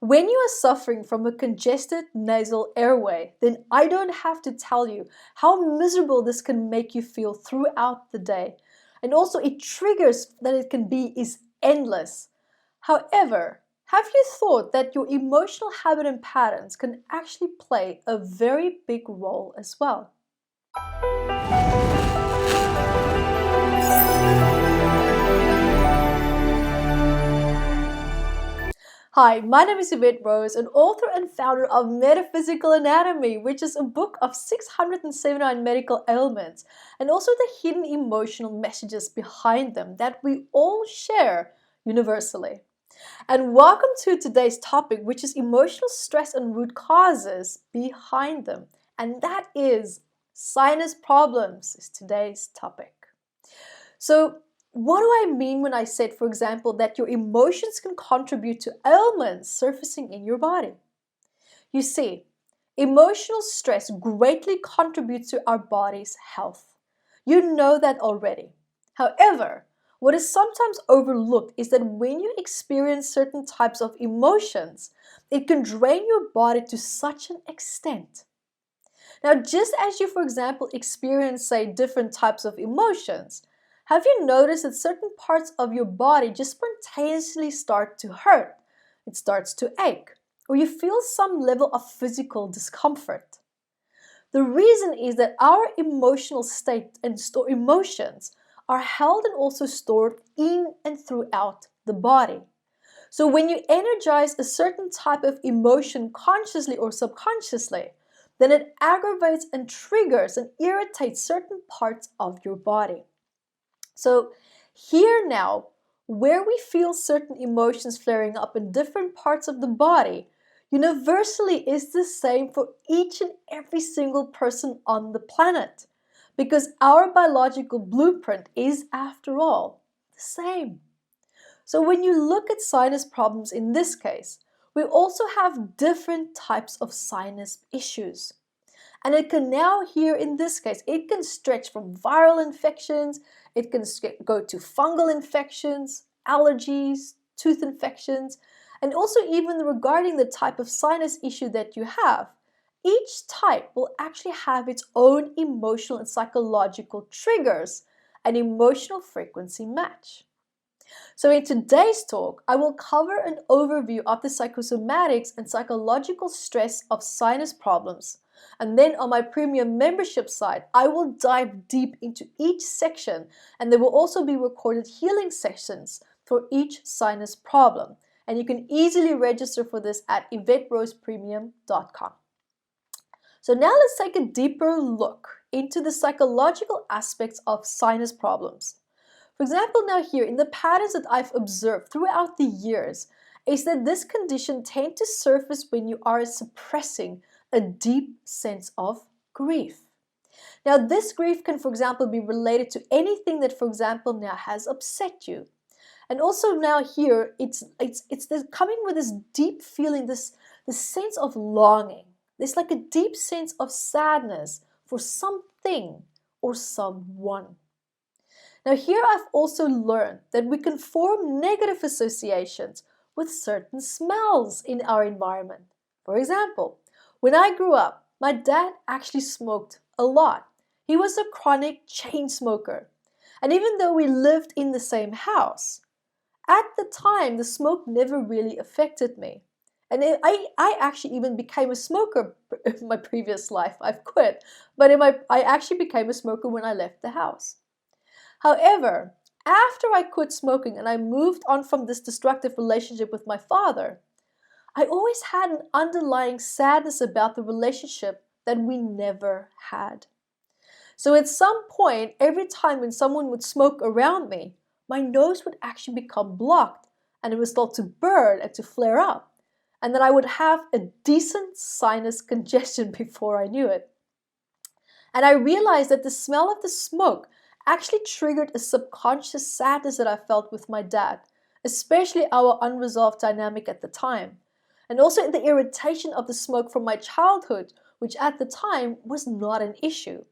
When you are suffering from a congested nasal airway, then I don't have to tell you how miserable this can make you feel throughout the day. And also it triggers that it can be is endless. However, have you thought that your emotional habit and patterns can actually play a very big role as well? Hi, my name is Evette Rose, an author and founder of Metaphysical Anatomy, which is a book of 679 medical ailments and also the hidden emotional messages behind them that we all share universally. And welcome to today's topic, which is emotional stress and root causes behind them. And that is sinus problems is today's topic. So what do I mean when I said, for example, that your emotions can contribute to ailments surfacing in your body? You see, emotional stress greatly contributes to our body's health. You know that already. However, what is sometimes overlooked is that when you experience certain types of emotions, it can drain your body to such an extent. Now, just as you, for example, experience, say, different types of emotions, have you noticed that certain parts of your body just spontaneously start to hurt? It starts to ache, or you feel some level of physical discomfort. The reason is that our emotional state and emotions are held and also stored in and throughout the body. So when you energize a certain type of emotion consciously or subconsciously, then it aggravates and triggers and irritates certain parts of your body. So here now, where we feel certain emotions flaring up in different parts of the body, universally is the same for each and every single person on the planet. Because our biological blueprint is, after all, the same. So when you look at sinus problems in this case, we also have different types of sinus issues. And it can now here in this case, it can stretch from viral infections, it can go to fungal infections, allergies, tooth infections, and also even regarding the type of sinus issue that you have. Each type will actually have its own emotional and psychological triggers, an emotional frequency match. So in today's talk, I will cover an overview of the psychosomatics and psychological stress of sinus problems. And then on my premium membership site, I will dive deep into each section, and there will also be recorded healing sessions for each sinus problem. And you can easily register for this at evetterosepremium.com. So now let's take a deeper look into the psychological aspects of sinus problems. For example, now here, in the patterns that I've observed throughout the years, is that this condition tends to surface when you are suppressing a deep sense of grief. Now, this grief can, for example, be related to anything that, for example, now has upset you. And also now here, it's coming with this deep feeling, this sense of longing. There's like a deep sense of sadness for something or someone. Now here I've also learned that we can form negative associations with certain smells in our environment. For example, when I grew up, my dad actually smoked a lot. He was a chronic chain smoker. And even though we lived in the same house, at the time the smoke never really affected me. And I actually even became a smoker in my previous life. I've quit. But I actually became a smoker when I left the house. However, after I quit smoking and I moved on from this destructive relationship with my father, I always had an underlying sadness about the relationship that we never had. So at some point, every time when someone would smoke around me, my nose would actually become blocked and it would start to burn and to flare up. And then I would have a decent sinus congestion before I knew it. And I realized that the smell of the smoke actually triggered a subconscious sadness that I felt with my dad, especially our unresolved dynamic at the time. And also the irritation of the smoke from my childhood, which at the time was not an issue.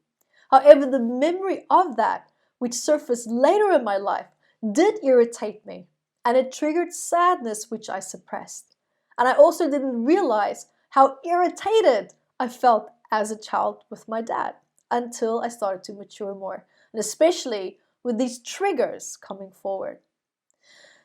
However, the memory of that, which surfaced later in my life, did irritate me, and it triggered sadness which I suppressed. And I also didn't realize how irritated I felt as a child with my dad until I started to mature more, and especially with these triggers coming forward.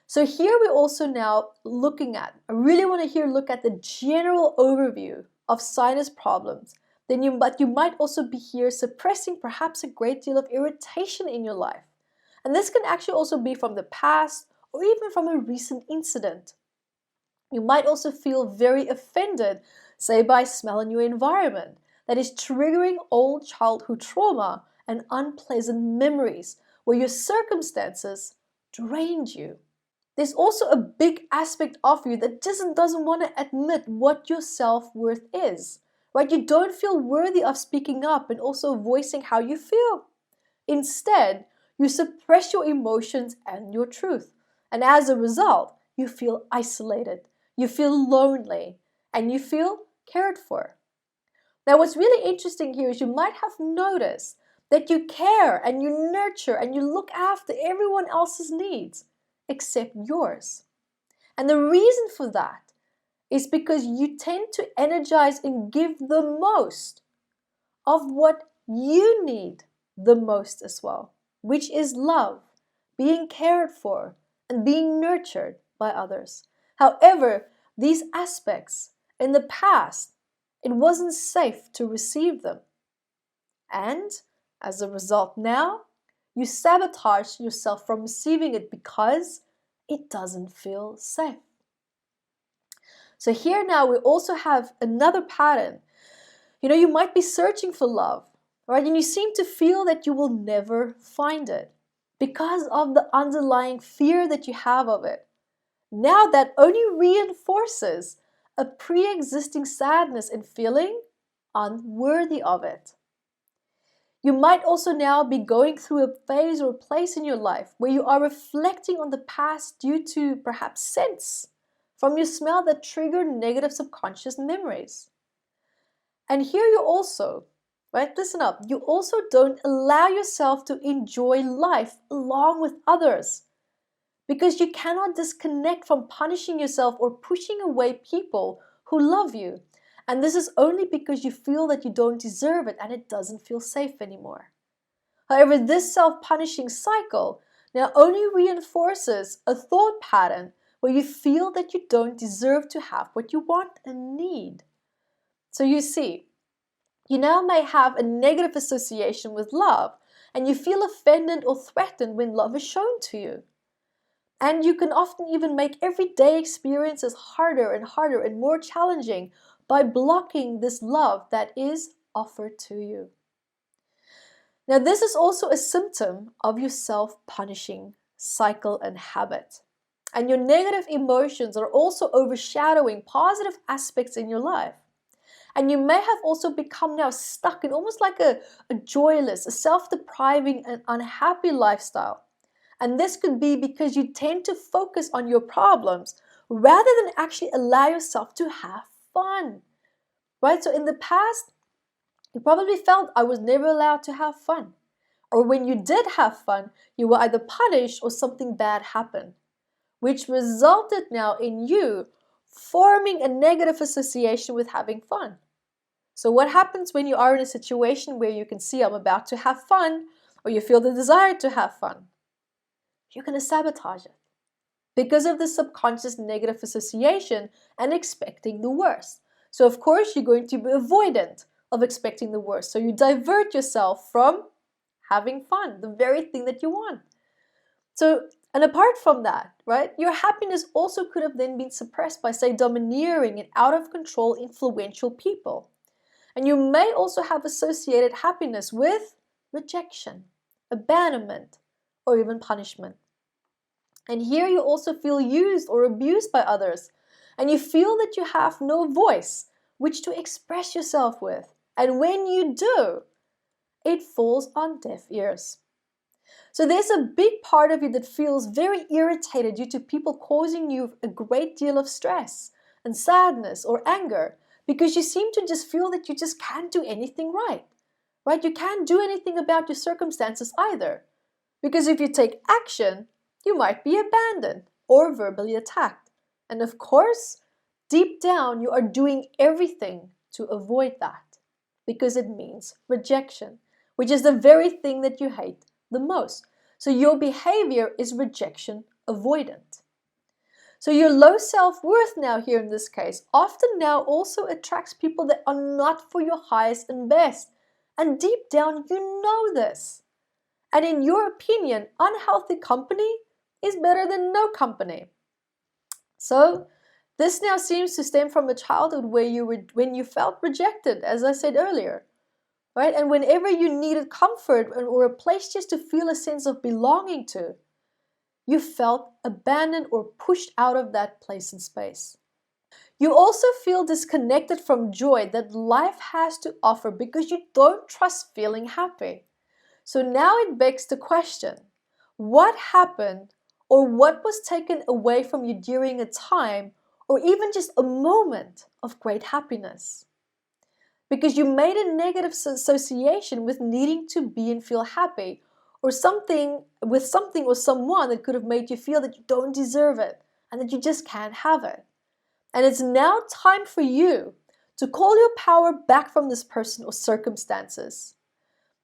So here we're also now looking at, I really want to look at the general overview of sinus problems. But you might also be here suppressing perhaps a great deal of irritation in your life. And this can actually also be from the past or even from a recent incident. You might also feel very offended, say by smell in your environment, that is triggering old childhood trauma and unpleasant memories where your circumstances drained you. There's also a big aspect of you that just doesn't want to admit what your self-worth is, right? You don't feel worthy of speaking up and also voicing how you feel. Instead, you suppress your emotions and your truth. And as a result, you feel isolated, you feel lonely, and you feel cared for. Now, what's really interesting here is you might have noticed that you care and you nurture and you look after everyone else's needs except yours. And the reason for that is because you tend to energize and give the most of what you need the most as well, which is love, being cared for, and being nurtured by others. However, these aspects in the past, it wasn't safe to receive them. And as a result now, you sabotage yourself from receiving it because it doesn't feel safe. So here now we also have another pattern. You might be searching for love, right? And you seem to feel that you will never find it because of the underlying fear that you have of it. Now that only reinforces a pre-existing sadness and feeling unworthy of it. You might also now be going through a phase or a place in your life where you are reflecting on the past due to perhaps scents from your smell that trigger negative subconscious memories. And here you also, right, listen up, you also don't allow yourself to enjoy life along with others because you cannot disconnect from punishing yourself or pushing away people who love you. And this is only because you feel that you don't deserve it and it doesn't feel safe anymore. However, this self-punishing cycle now only reinforces a thought pattern where you feel that you don't deserve to have what you want and need. So you see, you now may have a negative association with love and you feel offended or threatened when love is shown to you. And you can often even make everyday experiences harder and more challenging by blocking this love that is offered to you. Now, this is also a symptom of your self-punishing cycle and habit. And your negative emotions are also overshadowing positive aspects in your life. And you may have also become now stuck in almost like a joyless, a self-depriving and unhappy lifestyle. And this could be because you tend to focus on your problems rather than actually allow yourself to have fun. Right? So in the past, you probably felt I was never allowed to have fun. Or when you did have fun, you were either punished or something bad happened, which resulted now in you forming a negative association with having fun. So what happens when you are in a situation where you can see I'm about to have fun, or you feel the desire to have fun? You're going to sabotage it because of the subconscious negative association and expecting the worst. So of course you're going to be avoidant of expecting the worst. So you divert yourself from having fun, the very thing that you want. So, and apart from that, right, your happiness also could have then been suppressed by, say, domineering and out of control influential people. And you may also have associated happiness with rejection, abandonment, or even punishment. And here you also feel used or abused by others. And you feel that you have no voice which to express yourself with. And when you do, it falls on deaf ears. So there's a big part of you that feels very irritated due to people causing you a great deal of stress and sadness or anger because you seem to just feel that you just can't do anything right? You can't do anything about your circumstances either. Because if you take action, you might be abandoned or verbally attacked. And of course, deep down you are doing everything to avoid that because it means rejection, which is the very thing that you hate the most. So your behavior is rejection avoidant. So your low self-worth now here in this case often now also attracts people that are not for your highest and best. And deep down you know this. And in your opinion, unhealthy company is better than no company. So this now seems to stem from a childhood where when you felt rejected, as I said earlier. Right? And whenever you needed comfort or a place just to feel a sense of belonging to, you felt abandoned or pushed out of that place and space. You also feel disconnected from joy that life has to offer because you don't trust feeling happy. So now it begs the question, what happened or what was taken away from you during a time or even just a moment of great happiness? Because you made a negative association with needing to be and feel happy, or something or someone that could have made you feel that you don't deserve it and that you just can't have it. And it's now time for you to call your power back from this person or circumstances.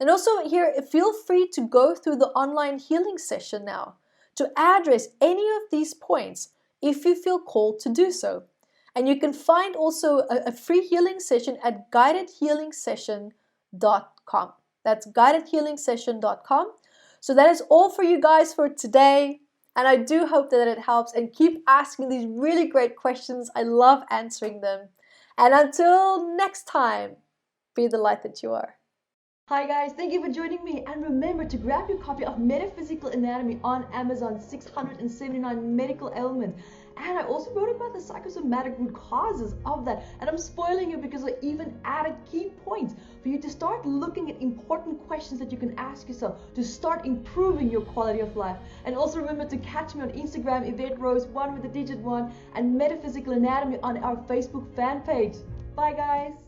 And also here, feel free to go through the online healing session now to address any of these points if you feel called to do so. And you can find also a free healing session at guidedhealingsession.com. That's guidedhealingsession.com. So that is all for you guys for today. And I do hope that it helps, and keep asking these really great questions. I love answering them. And until next time, be the light that you are. Hi guys, thank you for joining me, and remember to grab your copy of Metaphysical Anatomy on Amazon, 679 medical ailments. And I also wrote about the psychosomatic root causes of that, and I'm spoiling you because I even added key points for you to start looking at important questions that you can ask yourself to start improving your quality of life. And also remember to catch me on Instagram, Evette Rose 1 with the digit 1, and Metaphysical Anatomy on our Facebook fan page. Bye guys!